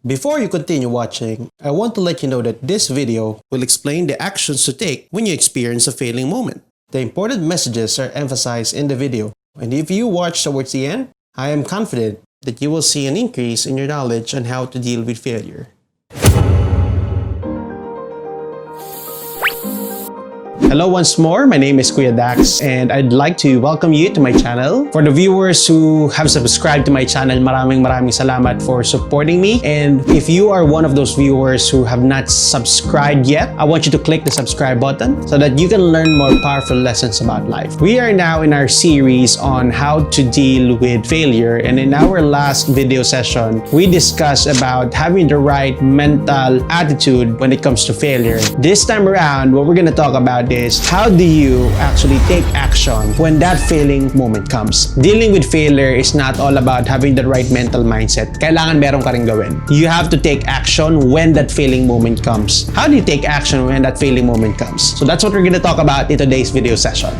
Before you continue watching, I want to let you know that this video will explain the actions to take when you experience a failing moment. The important messages are emphasized in the video, and if you watch towards the end, I am confident that you will see an increase in your knowledge on how to deal with failure. Hello once more, my name is Kuya Dax and I'd like to welcome you to my channel. For the viewers who have subscribed to my channel, maraming salamat for supporting me. And if you are one of those viewers who have not subscribed yet, I want you to click the subscribe button so that you can learn more powerful lessons about life. We are now in our series on how to deal with failure, and in our last video session, we discussed about having the right mental attitude when it comes to failure. This time around, what we're going to talk about is how do you actually take action when that failing moment comes. Dealing with failure is not all about having the right mental mindset. Kailangan meron ka rin gawin. You have to take action when that failing moment comes. How do you take action when that failing moment comes? So that's what we're going to talk about in today's video session.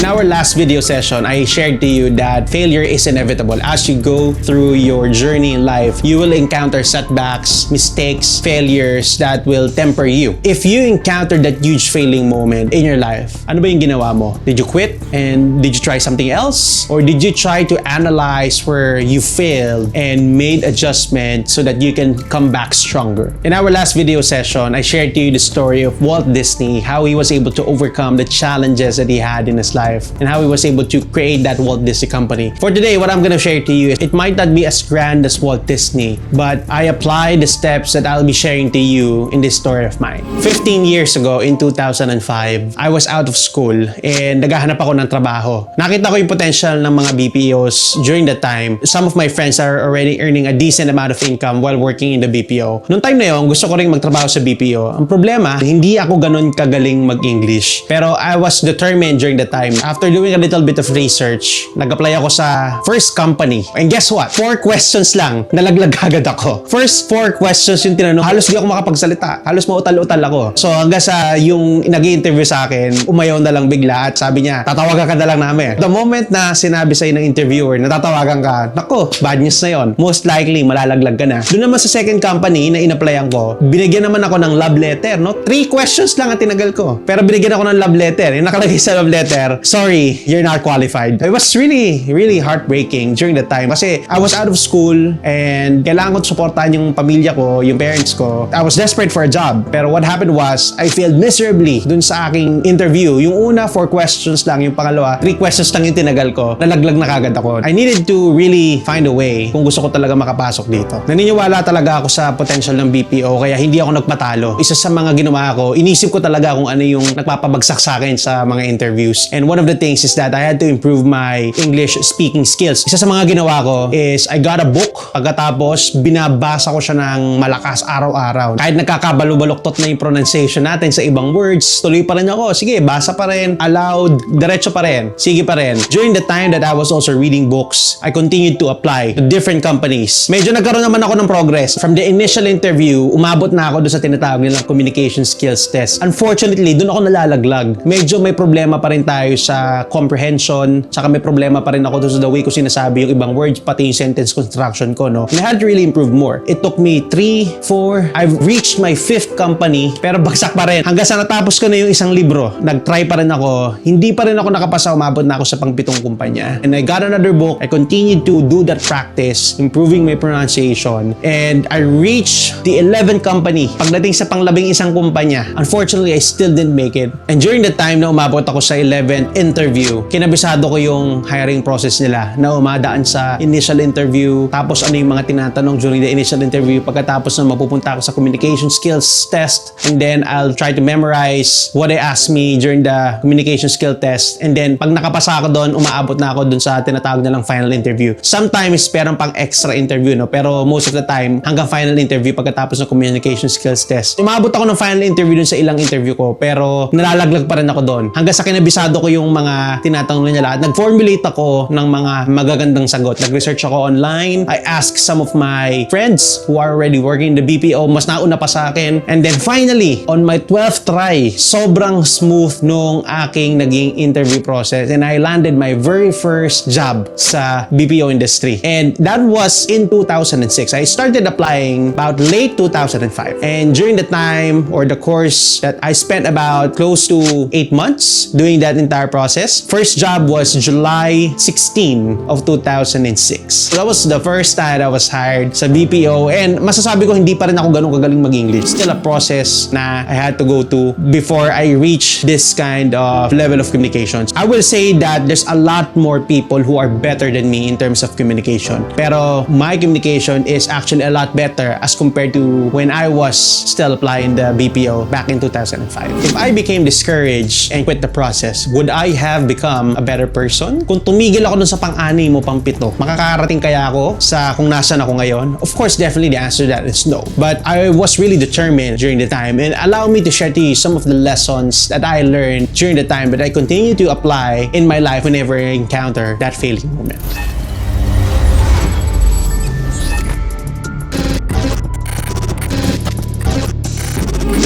In our last video session, I shared to you that failure is inevitable. As you go through your journey in life, you will encounter setbacks, mistakes, failures that will temper you. If you encounter that huge failing moment in your life, ano ba yung ginawa mo? Did you quit? And did you try something else? Or did you try to analyze where you failed and made adjustments so that you can come back stronger? In our last video session, I shared to you the story of Walt Disney, how he was able to overcome the challenges that he had in his life, and how he was able to create that Walt Disney company. For today, what I'm gonna share to you, it might not be as grand as Walt Disney, but I apply the steps that I'll be sharing to you in this story of mine. 15 years ago, in 2005, I was out of school and naghahanap ako ng trabaho. Nakita ko yung potential ng mga BPOs during that time. Some of my friends are already earning a decent amount of income while working in the BPO. Noong time na yun, gusto ko rin magtrabaho sa BPO. Ang problema, hindi ako ganun kagaling mag-English. Pero I was determined during the time. After doing a little bit of research, nag-apply ako sa first company. And guess what? 4 questions lang, nalaglag agad ako. First 4 questions yung tinanong, halos di ako makapagsalita. Halos mautal-utal ako. So hanggang sa yung nag-i-interview sa akin, umayaw na lang bigla at sabi niya, tatawagan ka na lang namin. The moment na sinabi sa'yo ng interviewer na tatawagan ka, nako, bad news na yon. Most likely, malalaglag ka na. Doon naman sa second company na in-applyan ko, binigyan naman ako ng love letter, no? 3 questions lang ang tinagal ko. Pero binigyan ako ng love letter. Yung nakalagay sa love letter, sorry, you're not qualified. It was really heartbreaking during that time kasi I was out of school and kailangan ko suportahan yung pamilya ko, yung parents ko. I was desperate for a job. Pero what happened was, I failed miserably dun sa aking interview. Yung una, 4 questions lang. Yung pangalawa, 3 questions lang yung tinagal ko. Nalaglag na kagad ako. I needed to really find a way kung gusto ko talaga makapasok dito. Naniniwala talaga ako sa potential ng BPO kaya hindi ako nagpatalo. Isa sa mga ginawa ko, inisip ko talaga kung ano yung nagpapabagsak sa akin sa mga interviews. And one of the things is that I had to improve my English speaking skills. Isa sa mga ginawa ko is I got a book. Pagkatapos, binabasa ko siya ng malakas araw-araw. Kahit nagkakabalubaluktot na yung pronunciation natin sa ibang words, tuloy pa rin ako. Sige, basa pa rin, aloud, diretso pa rin, sige pa rin. During the time that I was also reading books, I continued to apply to different companies. Medyo nagkaroon naman ako ng progress. From the initial interview, umabot na ako doon sa tinatawag nilang communication skills test. Unfortunately, doon ako nalalaglag. Medyo may problema pa rin tayo sa comprehension, saka may problema pa rin ako doon sa the way ko sinasabi yung ibang words, pati yung sentence construction ko, no? And I had to really improve more. It took me 3, 4, I've reached my 5th company, pero bagsak pa rin. Hanggang sa natapos ko na yung isang libro, nag-try pa rin ako, hindi pa rin ako nakapasa, umabot na ako sa pang-7 kumpanya. And I got another book, I continued to do that practice, improving my pronunciation, and I reached the 11th company. Pagdating sa pang-11 kumpanya, unfortunately, I still didn't make it. And during the time na umabot ako sa 11th interview, kinabisado ko yung hiring process nila na umadaan sa initial interview, tapos ano yung mga tinatanong during the initial interview, pagkatapos na mapupunta ako sa communication skills test, and then I'll try to memorize what they asked me during the communication skill test, and then pag nakapasa ako doon, umaabot na ako doon sa tinatawag nilang final interview. Sometimes meron pang extra interview, no? Pero most of the time, hanggang final interview pagkatapos ng communication skills test. Umabot ako ng final interview doon sa ilang interview ko, pero nalalaglag pa rin ako doon. Hanggang sa kinabisado ko yung mga tinatanong niya lahat. Nag-formulate ako ng mga magagandang sagot. Nag-research ako online. I asked some of my friends who are already working in the BPO, mas nauna pa sa akin. And then finally, on my 12th try, sobrang smooth nung aking naging interview process. And I landed my very first job sa BPO industry. And that was in 2006. I started applying about late 2005. And during the time or the course that I spent about close to 8 months doing that entire process. First job was July 16 of 2006. So that was the first time I was hired sa BPO, and masasabi ko hindi pa rin ako ganun kagaling mag-English. Still a process na I had to go to before I reach this kind of level of communications. I will say that there's a lot more people who are better than me in terms of communication. Pero my communication is actually a lot better as compared to when I was still applying the BPO back in 2005. If I became discouraged and quit the process, would I have become a better person? Kung tumigil ako dun sa pang-ani mo, pang-pito, makakarating kaya ako sa kung nasan ako ngayon? Of course, definitely the answer to that is no. But I was really determined during the time, and allow me to share to you some of the lessons that I learned during the time that I continue to apply in my life whenever I encounter that failing moment.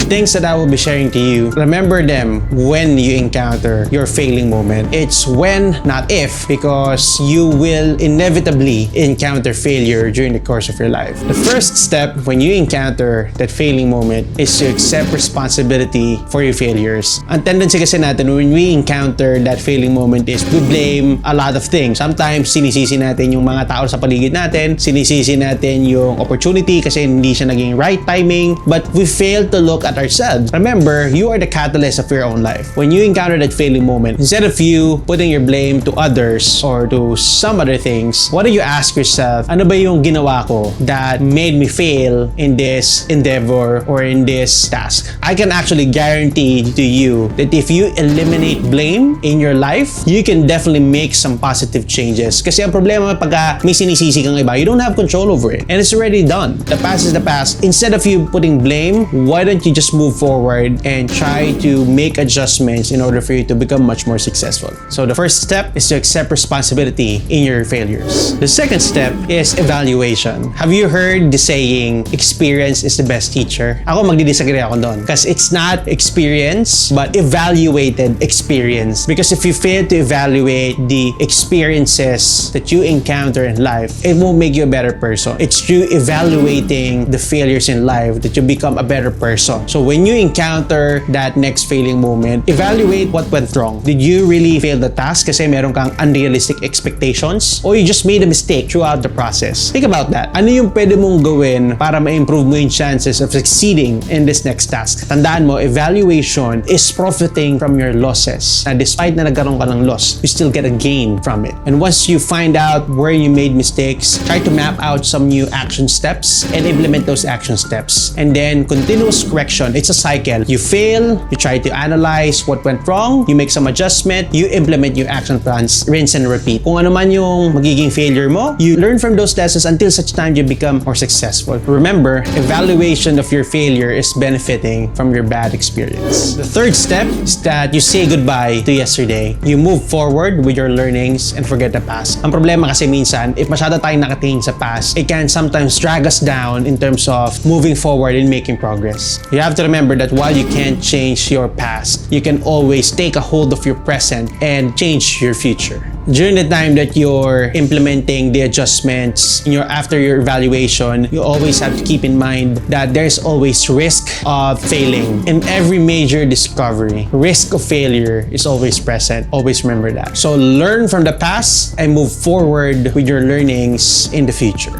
Things that I will be sharing to you, remember them when you encounter your failing moment. It's when, not if, because you will inevitably encounter failure during the course of your life. The first step when you encounter that failing moment is to accept responsibility for your failures. Ang tendency kasi natin when we encounter that failing moment is we blame a lot of things. Sometimes sinisisi natin yung mga tao sa paligid natin, sinisisi natin yung opportunity kasi hindi siya naging right timing, but we fail to look at ourselves. Remember, you are the catalyst of your own life. When you encounter that failing moment, instead of you putting your blame to others or to some other things, what do you ask yourself? Ano ba yung ginawa ko that made me fail in this endeavor or in this task? I can actually guarantee to you that if you eliminate blame in your life, you can definitely make some positive changes. Kasi ang problema pagka may sinisisi kang iba, you don't have control over it. And it's already done. The past is the past. Instead of you putting blame, why don't you just move forward and try to make adjustments in order for you to become much more successful. So the first step is to accept responsibility in your failures. The second step is evaluation. Have you heard the saying, experience is the best teacher? Ako magdi-disagree ako doon because it's not experience but evaluated experience. Because if you fail to evaluate the experiences that you encounter in life, it won't make you a better person. It's through evaluating the failures in life that you become a better person. So when you encounter that next failing moment, evaluate what went wrong. Did you really fail the task kasi meron kang unrealistic expectations? Or you just made a mistake throughout the process? Think about that. Ano yung pwede mong gawin para ma-improve mo yung chances of succeeding in this next task? Tandaan mo, evaluation is profiting from your losses. Na despite na nagkaroon ka ng loss, you still get a gain from it. And once you find out where you made mistakes, try to map out some new action steps and implement those action steps. And then continuous correction. It's a cycle. You fail, you try to analyze what went wrong, you make some adjustment, you implement your action plans, rinse and repeat. Kung ano man yung magiging failure mo, you learn from those lessons until such time you become more successful. Remember, evaluation of your failure is benefiting from your bad experience. The third step is that you say goodbye to yesterday. You move forward with your learnings and forget the past. Ang problema kasi minsan, if masyado tayong nakatingin sa past, it can sometimes drag us down in terms of moving forward and making progress. You have to remember that while you can't change your past, you can always take a hold of your present and change your future. During the time that you're implementing the adjustments after your evaluation, you always have to keep in mind that there's always risk of failing. In every major discovery, risk of failure is always present. Always remember that. So learn from the past and move forward with your learnings in the future.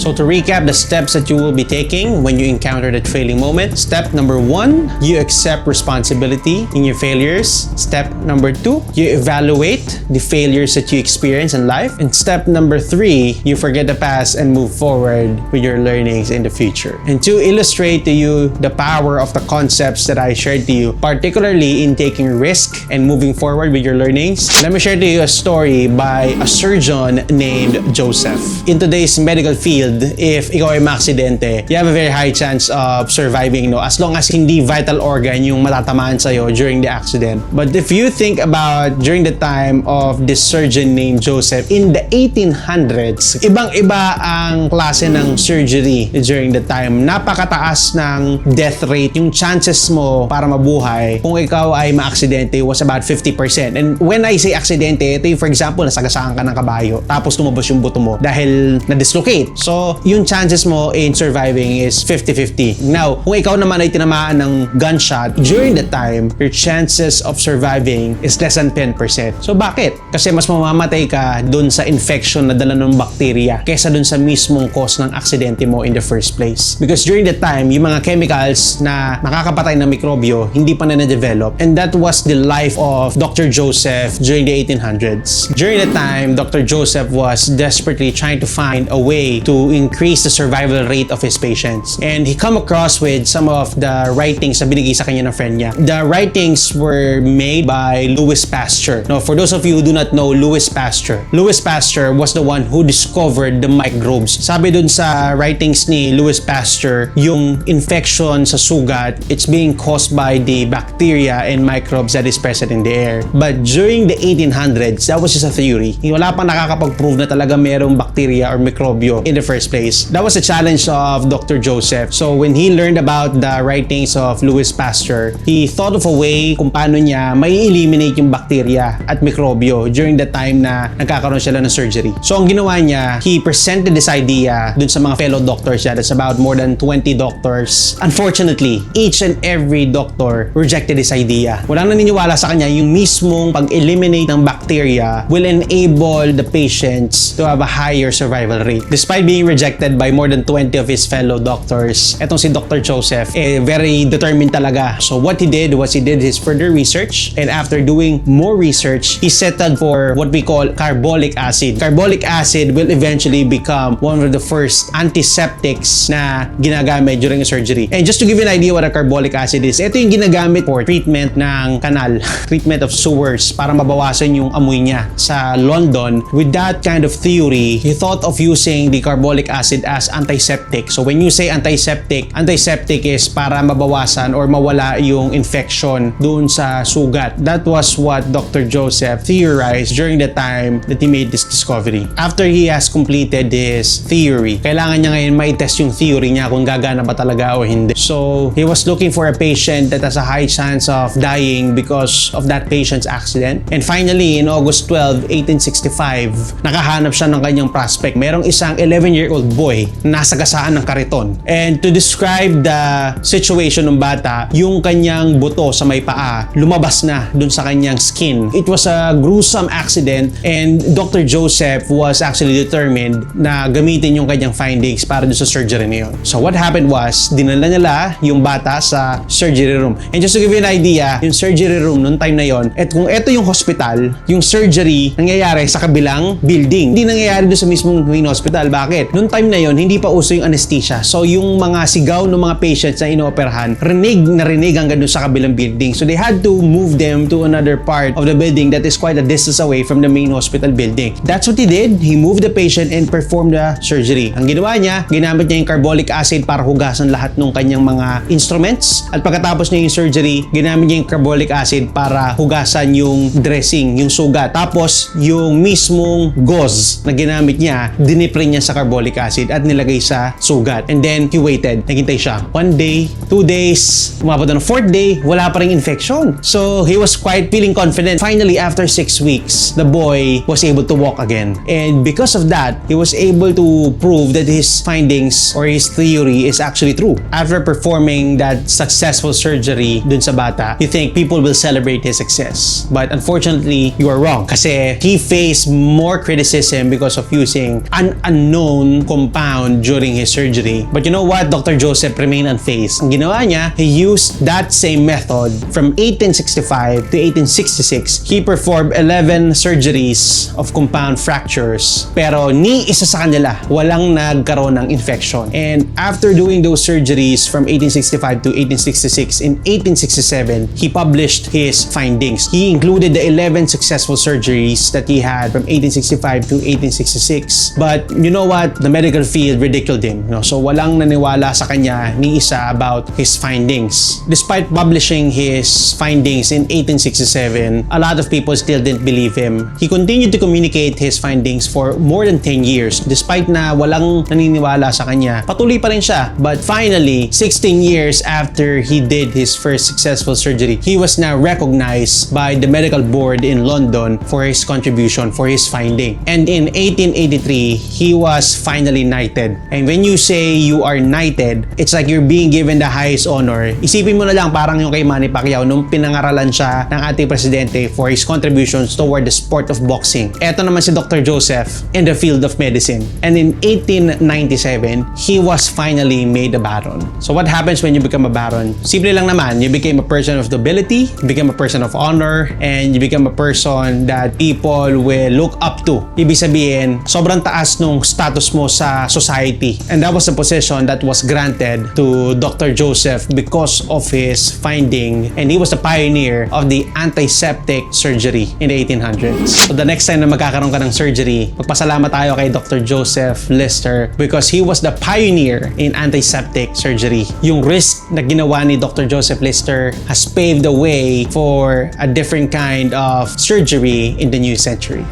So to recap the steps that you will be taking when you encounter that failing moment. Step number 1, you accept responsibility in your failures. Step number 2, you evaluate the failures that you experience in life. And step number 3, you forget the past and move forward with your learnings in the future. And to illustrate to you the power of the concepts that I shared to you, particularly in taking risk and moving forward with your learnings, let me share to you a story by a surgeon named Joseph. In today's medical field, world, if ikaw ay maaksidente, you have a very high chance of surviving, no? As long as hindi vital organ yung matatamaan sa'yo during the accident. But if you think about during the time of this surgeon named Joseph, in the 1800s, ibang-iba ang klase ng surgery during the time. Napakataas ng death rate. Yung chances mo para mabuhay kung ikaw ay maaksidente was about 50%. And when I say aksidente, ito yung for example, nasagasaan ka ng kabayo, tapos tumubos yung buto mo dahil na-dislocate. So, yung chances mo in surviving is 50-50. Now, kung ikaw naman ay tinamaan ng gunshot, during the time, your chances of surviving is less than 10%. So, bakit? Kasi mas mamamatay ka dun sa infection na dala ng bacteria kesa dun sa mismong cause ng aksidente mo in the first place. Because during the time, yung mga chemicals na nakakapatay ng mikrobyo, hindi pa na-develop. And that was the life of Dr. Joseph during the 1800s. During the time, Dr. Joseph was desperately trying to find a way to increase the survival rate of his patients. And he come across with some of the writings na binigay sa kanya ng friend niya. The writings were made by Louis Pasteur. Now, for those of you who do not know Louis Pasteur was the one who discovered the microbes. Sabi dun sa writings ni Louis Pasteur, yung infection sa sugat, it's being caused by the bacteria and microbes that is present in the air. But during the 1800s, that was just a theory. Wala pang nakakapag-prove na talaga mayroong bacteria or mikrobyo in the first place. That was a challenge of Dr. Joseph. So when he learned about the writings of Louis Pasteur, he thought of a way kung paano niya may eliminate yung bacteria at mikrobyo during the time na nagkakaroon sila ng surgery. So ang ginawa niya, he presented this idea dun sa mga fellow doctors niya. That's about more than 20 doctors. Unfortunately, each and every doctor rejected this idea. Walang naniniwala sa kanya yung mismong pag-eliminate ng bacteria will enable the patients to have a higher survival rate. Despite being rejected by more than 20 of his fellow doctors, etong si Dr. Joseph, very determined talaga. So what he did was he did his further research, and after doing more research, he settled for what we call carbolic acid. Carbolic acid will eventually become one of the first antiseptics na ginagamit during a surgery. And just to give you an idea what a carbolic acid is, ito yung ginagamit for treatment ng kanal, treatment of sewers para mabawasan yung amoy niya. Sa London, with that kind of theory, he thought of using the carbolic acid as antiseptic. So when you say antiseptic is para mabawasan or mawala yung infection doon sa sugat. That was what Dr. Joseph theorized during the time that he made this discovery. After he has completed his theory, kailangan niya ngayon mai-test yung theory niya kung gagana ba talaga o hindi. So he was looking for a patient that has a high chance of dying because of that patient's accident. And finally, in August 12, 1865, nakahanap siya ng kanyang prospect. Merong isang 11-year-old boy na nasagasaan ng kariton. And to describe the situation ng bata, yung kanyang buto sa may paa, lumabas na dun sa kanyang skin. It was a gruesome accident, and Dr. Joseph was actually determined na gamitin yung kanyang findings para dun sa surgery na yun. So what happened was, dinala nila yung bata sa surgery room. And just to give you an idea, yung surgery room noong time na yon, at kung ito yung hospital, yung surgery nangyayari sa kabilang building. Hindi nangyayari doon sa mismong main hospital. Bakit? Noong time na yon, hindi pa uso yung anesthesia. So yung mga sigaw ng mga patients na inooperahan, rinig hanggang doon sa kabilang building. So they had to move them to another part of the building that is quite a distance away from the main hospital building. That's what he did. He moved the patient and performed the surgery. Ang ginawa niya, ginamit niya yung carbolic acid para hugasan lahat ng kanyang mga instruments. At pagkatapos niya yung surgery, ginamit niya yung carbolic acid para hugasan yung dressing, yung sugat. Tapos, yung mismong gauze na ginamit niya, dinipre niya sa carbolic acid at nilagay sa sugat. And then, he waited. Naghintay siya. 1 day, 2 days, umabot na 4th day, wala pa ring infection. So, he was quite feeling confident. Finally, after 6 weeks, the boy was able to walk again. And because of that, he was able to prove that his findings or his theory is actually true. After performing that successful surgery dun sa bata, you think people will celebrate his success. But unfortunately, you are wrong. Kasi he faced more criticism because of using an unknown compound during his surgery. But you know what? Dr. Joseph remained unfazed. Ang ginawa niya, he used that same method from 1865 to 1866. He performed 11 surgeries of compound fractures. Pero ni isa sa kanila, walang nagkaroon ng infection. And after doing those surgeries from 1865 to 1866, in 1867, he published his findings. He included the 11 successful surgeries that he had from 1865 to 1866. But you know what? the medical field ridiculed him. So walang naniwala sa kanya ni isa about his findings. Despite publishing his findings in 1867, a lot of people still didn't believe him. He continued to communicate his findings for more than 10 years. Despite na walang naniniwala sa kanya, patuloy pa rin siya. But finally, 16 years after he did his first successful surgery, he was now recognized by the medical board in London for his contribution, for his finding. And in 1883, he was finally knighted. And when you say you are knighted, it's like you're being given the highest honor. Isipin mo na lang parang yung kay Manny Pacquiao nung pinangaralan siya ng ating presidente for his contributions toward the sport of boxing. Eto naman si Dr. Joseph in the field of medicine. And in 1897, he was finally made a baron. So what happens when you become a baron? Simple lang naman, you became a person of nobility, you become a person of honor, and you become a person that people will look up to. Ibig sabihin, sobrang taas nung status mo sa society. And that was a position that was granted to Dr. Joseph because of his finding, and he was the pioneer of the antiseptic surgery in the 1800s. So the next time na magkakaroon ka ng surgery, magpasalamat tayo kay Dr. Joseph Lister because he was the pioneer in antiseptic surgery. Yung risk na ginawa ni Dr. Joseph Lister has paved the way for a different kind of surgery in the new century.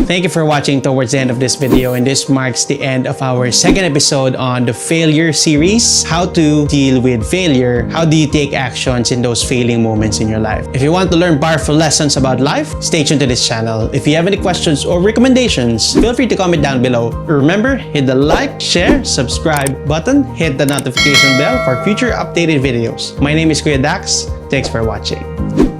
Thank you for watching towards the end of this video, and this marks the end of our second episode on the failure series. How to deal with failure. How do you take actions in those failing moments in your life? If you want to learn powerful lessons about life, stay tuned to this channel. If you have any questions or recommendations, feel free to comment down below. Remember, hit the like, share, subscribe button, hit the notification bell for future updated videos. My name is Kuya Dax. Thanks for watching.